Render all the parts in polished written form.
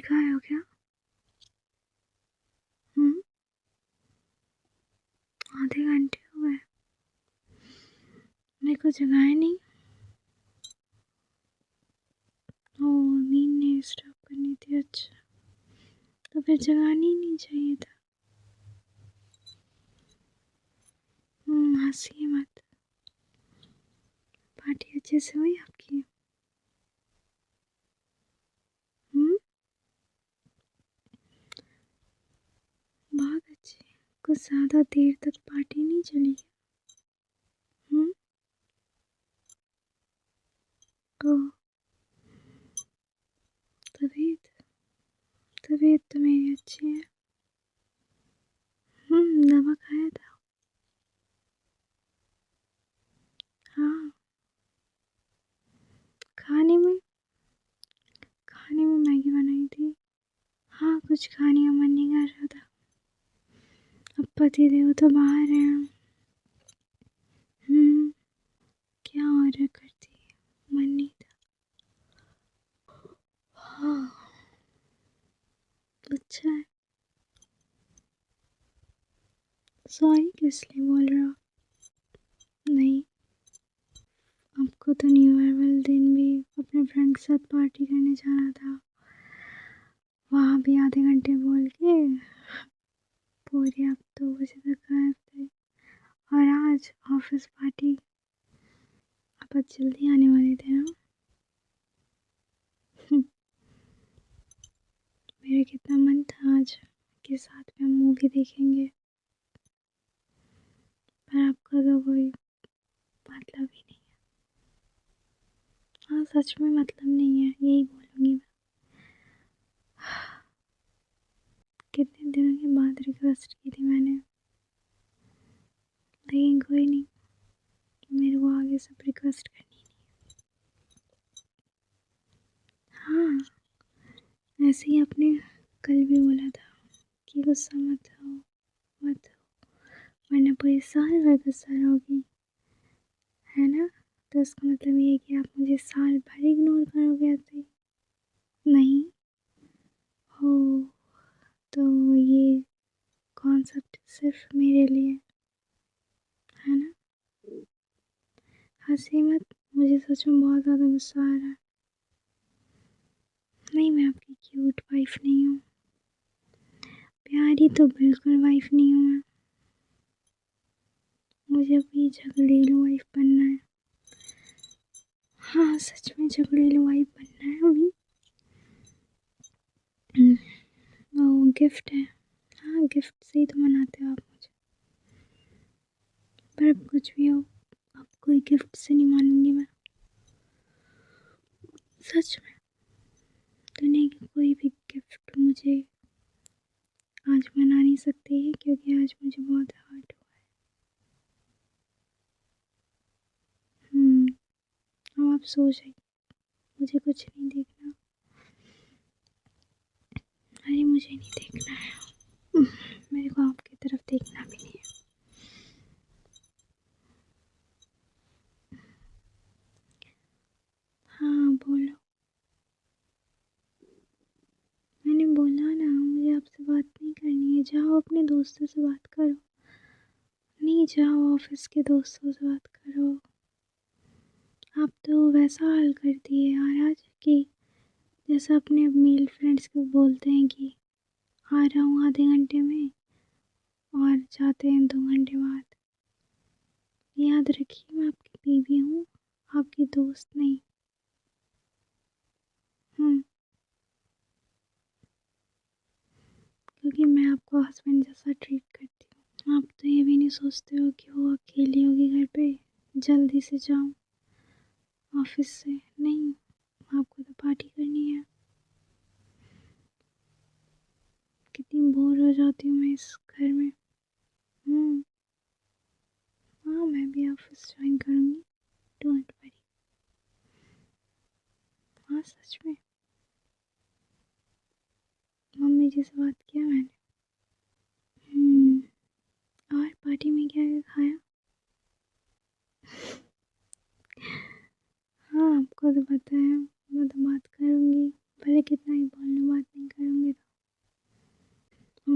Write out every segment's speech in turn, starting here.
कहाँ हो क्या? हम्म, आधे घंटे हो गए, मेरे को जगाया नहीं। ओ, नींद नहीं डिस्टर्ब करनी थी। अच्छा, तो फिर जगानी ही नहीं चाहिए था। हंसिए मत। पार्टी अच्छे से हुई आपकी? हम्म, बहुत अच्छी। कुछ ज़्यादा देर तक पार्टी नहीं चली? हम्म, ओह, तबीयत तबीयत तो मेरी अच्छी है। दवा खाया था। हाँ, खाने में खाने में मैगी बनाई थी। हाँ, कुछ खाने का मन नहीं कर रहा था। अब पति देव तो बाहर हैं। हम्म, क्या ऑर्डर करती है, मन नहीं था। हाँ, अच्छा है। सॉरी किस लिए बोल रहे हो? नहीं, आपको तो न्यू ईयर वाले दिन भी अपने फ्रेंड के साथ पार्टी करने जाना था। वहाँ भी आधे घंटे बोल के पूरे आप 2 बजे तक गायब थे। और आज ऑफिस पार्टी, आप आज जल्दी आने वाले थे ना? मेरा कितना मन था आज के साथ में हम मूवी देखेंगे, पर आपका तो कोई मतलब ही नहीं। हाँ, सच में मतलब नहीं है, यही बोलूँगी मैं। कितने दिनों के बाद रिक्वेस्ट की थी मैंने, लेकिन कोई नहीं, मेरे को आगे सब रिक्वेस्ट करनी नहीं। हाँ, ऐसे ही आपने कल भी बोला था कि गुस्सा मत हो, मत हो, वरना पूरे साल भर गुस्सा रहोगी, है ना? तो इसका मतलब ये है कि आप मुझे साल भर इग्नोर करोगे ऐसे ही? नहीं हो, तो ये कॉन्सेप्ट सिर्फ मेरे लिए, है ना? हंसी मत, मुझे सच में बहुत ज़्यादा गुस्सा आ रहा है। नहीं, मैं आपकी क्यूट वाइफ नहीं हूँ, प्यारी तो बिल्कुल वाइफ नहीं हूँ मैं। मुझे अभी झगड़ेलू वाइफ बनना है। हाँ, सच में झगड़ेलू वाइफ बनना है अभी। वो गिफ्ट है। हाँ, गिफ्ट से ही तो मनाते हो आप मुझे। पर अब कुछ भी हो, अब कोई गिफ्ट से नहीं मानूंगी मैं। सच में, दुनिया की कोई भी गिफ्ट मुझे आज मना नहीं सकती है, क्योंकि आज मुझे बहुत हर्ट हुआ है। अब आप सो जाइए, मुझे कुछ नहीं देखना। अरे, मुझे नहीं देखना है। मेरे को आपकी तरफ देखना भी नहीं है। हाँ, बोलो। मैंने बोला ना, मुझे आपसे बात नहीं करनी है, जाओ अपने दोस्तों से बात करो। नहीं, जाओ ऑफिस के दोस्तों से बात करो। आप तो वैसा हाल कर दिए यार आज कि जैसा अपने मेल फ्रेंड्स को बोलते हैं कि आ रहा हूँ आधे घंटे में और जाते हैं 2 घंटे बाद। याद रखिए, मैं आपकी बीवी हूँ, आपकी दोस्त नहीं। हम्म, क्योंकि मैं आपको हस्बैंड जैसा ट्रीट करती हूँ। आप तो ये भी नहीं सोचते हो कि वो अकेली होगी घर पे, जल्दी से जाऊँ ऑफिस से। नहीं, आपको तो पार्टी करनी है। कितनी बोर हो जाती हूँ मैं इस घर में। हम्म, हाँ, मैं भी ऑफिस ज्वाइन करूँगी, डोंट वरी। हाँ, सच में, मम्मी जी से बात किया मैंने। और पार्टी में क्या क्या खाया? हाँ, आपको तो पता है, मैं तो बात करूँगी, भले कितना ही बोल लूँ, बात नहीं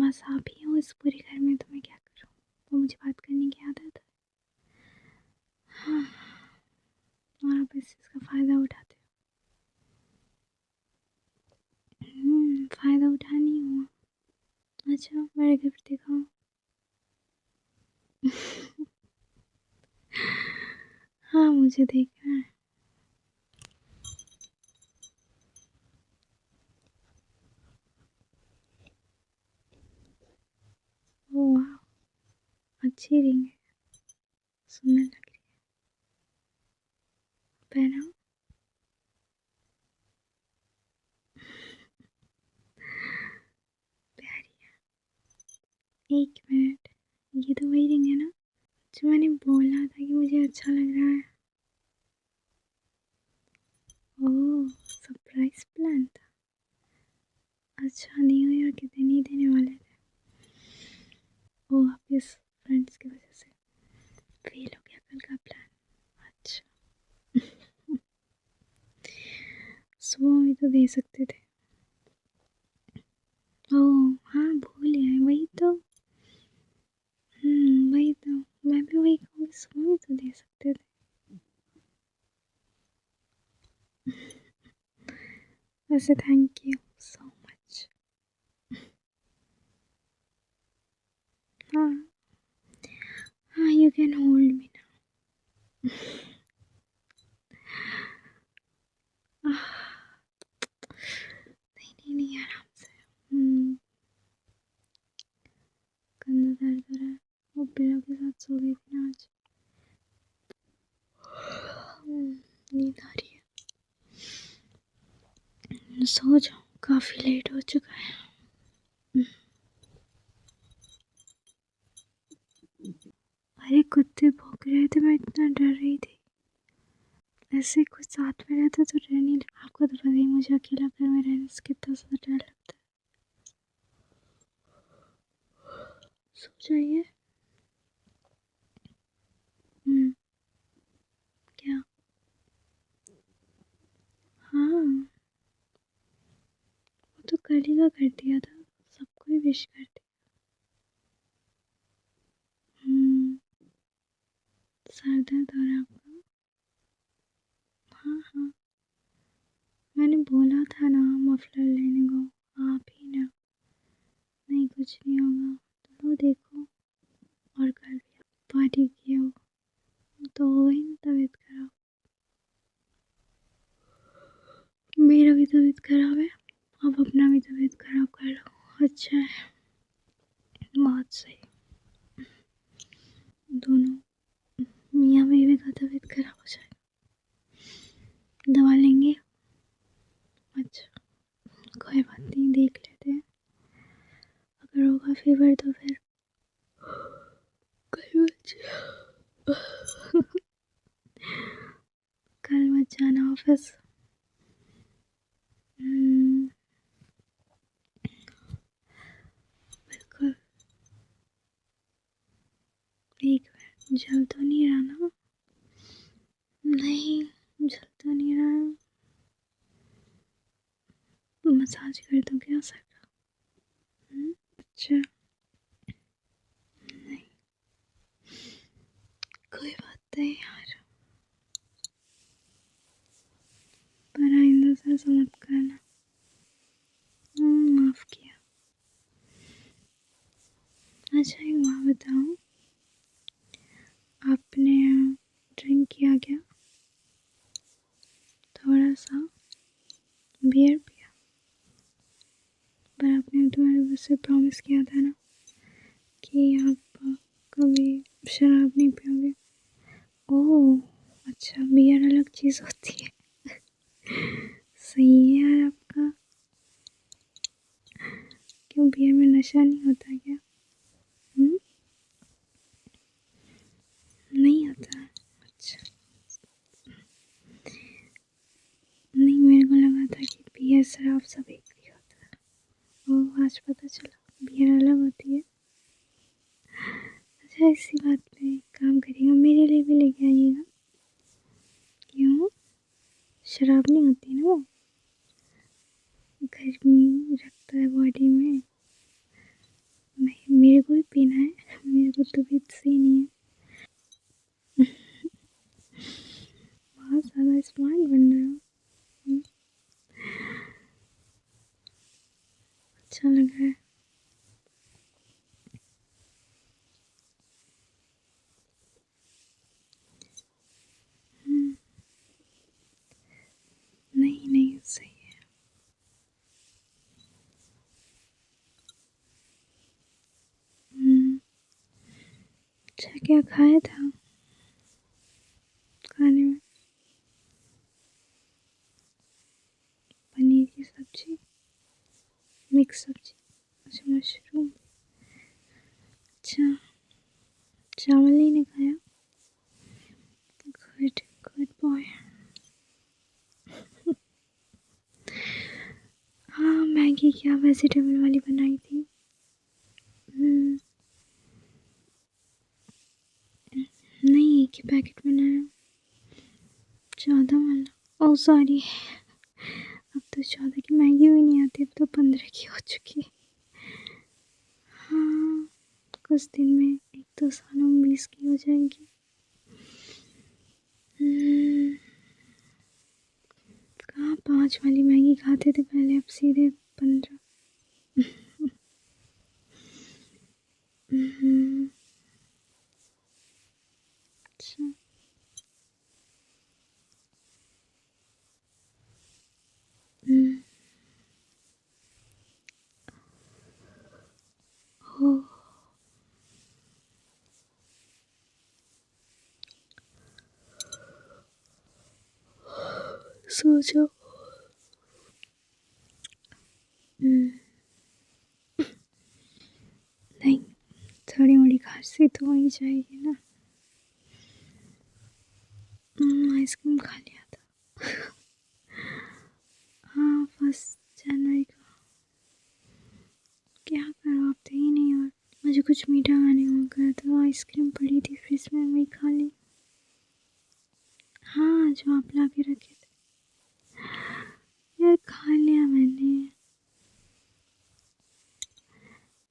बस आप ही हो इस पूरे घर में, तो मैं क्या करूँ। वो मुझे बात करने की आदत है। हाँ, और आप इस चीज़ का फ़ायदा उठाते हो। फ़ायदा उठा नहीं हुआ। अच्छा, मेरे गिफ्ट दिखाओ। हाँ, मुझे देखना है। ओह वाह! अच्छी रिंग है, सुंदर लग रही है। पहनाओ। प्यारी है। 1 मिनट, ये तो वही रिंग है ना जो मैंने बोला था कि मुझे अच्छा लग रहा है। ओह! सरप्राइज़ प्लान था। अच्छा, न्यू ईयर के दिन ही देने वाले थे। ओह! आपके फ्रेंड्स की वजह से फेल हो गया कल का प्लान। अच्छा। सुबह में तो दे सकते थे। ओह! हाँ, भूल गए, वही तो। वही तो। मैं भी वही कहूँगी, सुबह में तो दे सकते थे। वैसे थैंक यू सो मच। हाँ, हाँ, you can hold me now. नहीं, नहीं, नहीं, आराम से। कंधा दर्द हो रहा है। वो पिलो के साथ सो गई थी ना आज। नींद आ रही है। सो जाओ, काफ़ी लेट हो चुका है। अरे कुत्ते भौंक रहे थे, मैं इतना डर रही थी। ऐसे कुछ साथ में रहता तो डर नहीं लगता। आपको तो पता ही, मुझे अकेला घर में रहने से कितना ज़्यादा डर लगता है। सो जाइए। हम्म, क्या? हाँ, वो तो कल ही का कर दिया था, सबको ही विश कर दिया। सर दर्द हो रहा है आपका? हाँ, हाँ, मैंने बोला था ना मफलर लेने को, आप ही ना। नहीं, कुछ नहीं होगा। तो लो देखो। और कल भी आप पार्टी किए हो तो हो गई ना तबीयत खराब। मेरा भी तबीयत खराब है, आप अपना भी तबीयत खराब कर लो। अच्छा है, बहुत सही। दोनों मियाँ बीवी का तबीयत खराब हो जाएगा। दवा लेंगे? अच्छा, कोई बात नहीं, देख लेते हैं। अगर होगा फीवर तो फिर कल कल मत जाना ऑफिस। बिल्कुल। एक मिनट, जल तो नहीं रहा ना? नहीं, जल तो नहीं रहा। मसाज कर दो क्या सर का? अच्छा, नहीं, कोई बात नहीं यार, पर आइंदा से ऐसा मत करना। माफ़ किया। अच्छा, एक बात बताओ, आपने ड्रिंक किया क्या? थोड़ा सा बियर पिया? पर आपने तो मेरे से प्रॉमिस किया था ना कि आप कभी शराब नहीं पियोगे। ओह! अच्छा, बियर अलग चीज़ होती है। सही है यार आपका। क्यों, बियर में नशा नहीं होता क्या? हुँ? नहीं होता? अच्छा। नहीं, मेरे को लगा था कि बियर शराब सब एक ही होता है। ओह! आज पता चला बियर अलग होती है। अच्छा, इसी बात पे एक काम करिएगा, मेरे लिए भी लेके आइएगा। क्यों? शराब नहीं होती ना वो, गर्मी रखता है बॉडी में। वो तबीयत सही नहीं है। बहुत ज़्यादा स्मार्ट बन रहे हो। अच्छा लग रहा है। नहीं नहीं सही है। अच्छा क्या खाया था खाने में? पनीर की सब्जी, मिक्स सब्जी, अच्छा मशरूम। अच्छा चावल नहीं खाया? Good good boy. हाँ मैगी क्या वेजिटेबल वाली बनाई थी। नहीं एक ही पैकेट बनाया, ज़्यादा वाला। ओह सॉरी, अब तो 14 की मैगी भी नहीं आती, अब तो 15 की हो चुकी है। हाँ कुछ दिन में, 1-2 सालों में 20 की हो जाएगी। कहाँ 5 वाली मैगी खाते थे पहले, अब सीधे 15। अच्छा हो। सो जाओ। नहीं थोड़ी मोड़ी खांसी तो हो ही जाएगी ना। आइसक्रीम खा लिया था। हाँ 1 जनवरी को। क्या करो आप थे ही नहीं, और मुझे कुछ मीठा खाने को मन करा था, आइसक्रीम पड़ी थी फ्रिज में, वही खा ली। हाँ जो आप ला के रखे थे यार, खा लिया मैंने।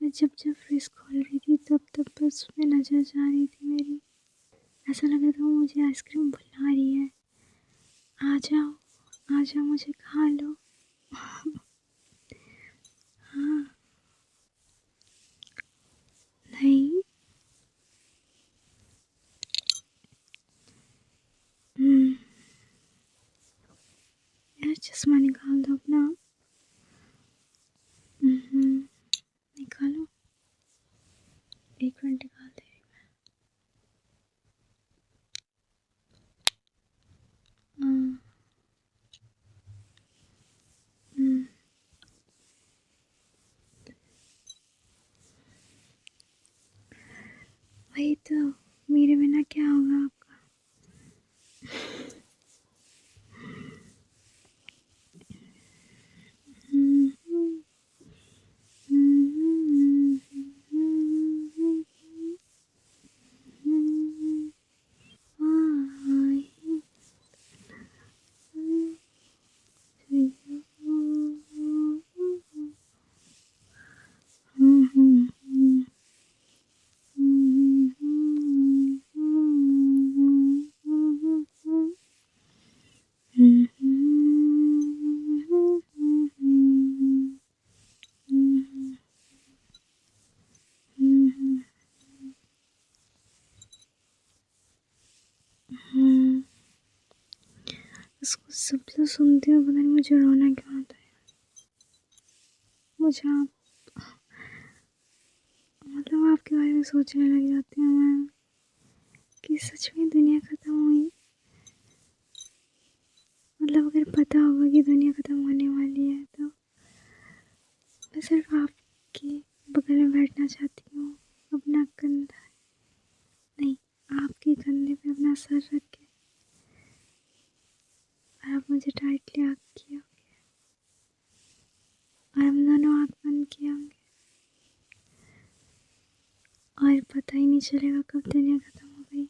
मैं जब जब फ्रिज खोल रही थी तब तब बस उसमें नज़र जा रही थी मेरी, ऐसा लगा था वो मुझे आइसक्रीम बुला रही है, आ जाओ आ जाओ मुझे खा लो। हाँ नहीं। यार चश्मा निकाल दो अपना। निकालो, 1 मिनट निकाल दे रही हूँ। वही तो, मेरे बिना क्या होगा आपका। इसको सबसे सुनती हूँ, पता नहीं मुझे रोना क्यों आता है। मुझे आप, मतलब आपके बारे में सोचने लग जाती हूँ मैं, कि सच में दुनिया ख़त्म हुई। मतलब अगर पता होगा कि दुनिया ख़त्म होने वाली है तो मैं सिर्फ आपके बगल में बैठना चाहती हूँ, अपना कंधा, नहीं आपके कंधे पे अपना सर रख के, और आप मुझे टाइटली हग किए होंगे, और हम दोनों आँख बंद किए होंगे, और पता ही नहीं चलेगा कब दुनिया ख़त्म हो गई।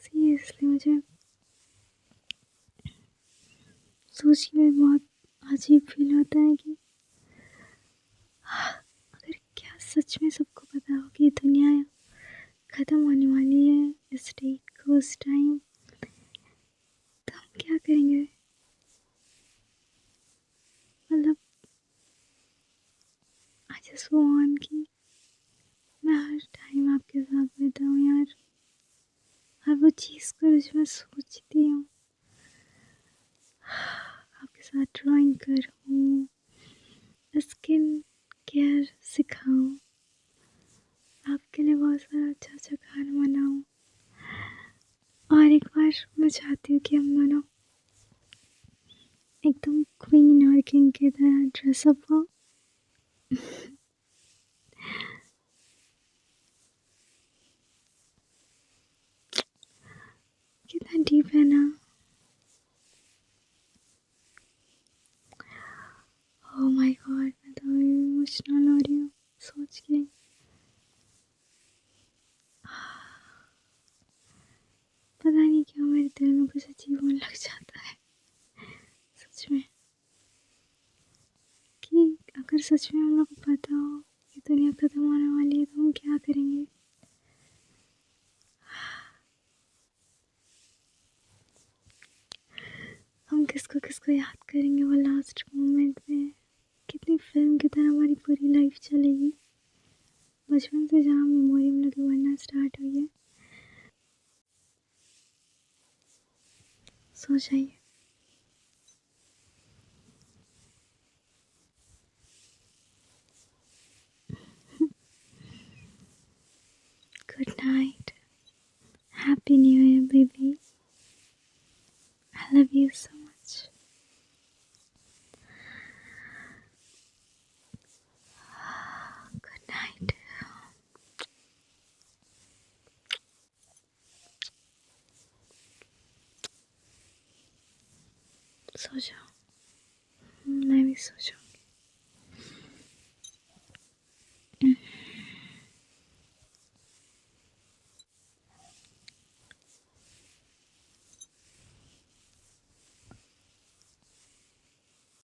सीरियसली मुझे सोच के भी बहुत अजीब फील होता है कि अगर क्या सच में सबको पता हो कि दुनिया ख़त्म होने वाली है इस डेट को, उस टाइम, तो हम क्या करेंगे? मतलब आई जस्ट वांट कि मैं हर टाइम आपके साथ बिताऊँ यार, हर वो चीज़ करूँ जो मैं सोचती हूँ, आपके साथ ड्राइंग करूँ, स्किन केयर सिखाऊँ, आपके लिए बहुत सारा अच्छा अच्छा खाना बनाऊँ, और एक बार मैं चाहती हूँ कि हम दोनों एकदम क्वीन और किंग की तरह ड्रेसअप हो। कितना डीप है ना। ओह माय गॉड, मैं तो इमोशनल हो रही हूँ सोच के। पता नहीं क्यों मेरे दिल में कुछ अजीब होने लग जाता है सच में, कि अगर सच में हम लोग को पता हो कि दुनिया ख़त्म होने वाली है तो हम क्या करेंगे? हम किसको किसको याद करेंगे वो लास्ट मोमेंट में? कितनी फिल्म की तरह हमारी पूरी लाइफ चलेगी, बचपन से जहाँ मेमोरी हम लोग की बनना स्टार्ट हुई है। सो जाइए। Good night, happy new year baby, I love you so much. Good night. सो जाओ, मैं भी सो जाऊँ।